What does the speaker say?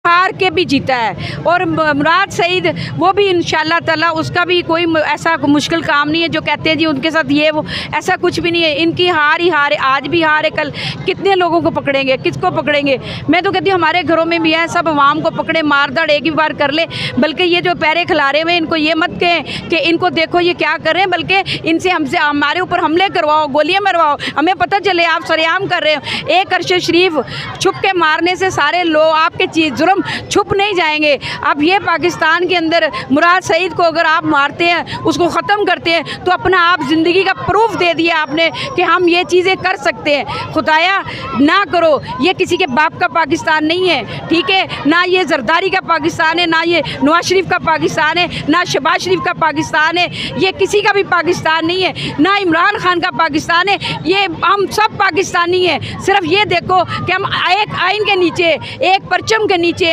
हार के भी जीता है। और मुराद सईद वो भी इंशाल्लाह ताला उसका भी कोई ऐसा मुश्किल काम नहीं है जो कहते हैं जी उनके साथ ये वो, ऐसा कुछ भी नहीं है। इनकी हार ही हार है, आज भी हार है, कल कितने लोगों को पकड़ेंगे, किसको पकड़ेंगे। मैं तो कहती हूँ हमारे घरों में भी है, सब आवाम को पकड़े मार दाड़ एक ही बार कर ले। बल्कि ये जो पैरे खिलारे हुए इनको ये मत कहें कि इनको देखो ये क्या कर रहे हैं, बल्कि इनसे हमसे हमारे ऊपर हमले करवाओ, गोलियां मरवाओ, हमें पता चले आप सरेआम कर रहे हो। एक अरशद शरीफ छुप के मारने से सारे लोग आपके चीज़ जुर्म छुप नहीं जाएंगे। अब ये पाकिस्तान के अंदर मुराद सईद को अगर आप मारते हैं, उसको ख़त्म करते हैं, तो अपना आप ज़िंदगी का प्रूफ दे दिया आपने कि हम ये चीज़ें कर सकते हैं। खुदाया ना करो, ये किसी के बाप का पाकिस्तान नहीं है, ठीक है ना, ये जरदारी का पाकिस्तान है, ना ये नवाज शरीफ का पाकिस्तान है, ना शहबाज शरीफ का पाकिस्तान है, ये किसी का भी पाकिस्तान नहीं है, ना इमरान खान का पाकिस्तान है। ये हम सब पाकिस्तानी हैं। सिर्फ ये देखो कि हम एक आइन के नीचे, एक परचम के नीचे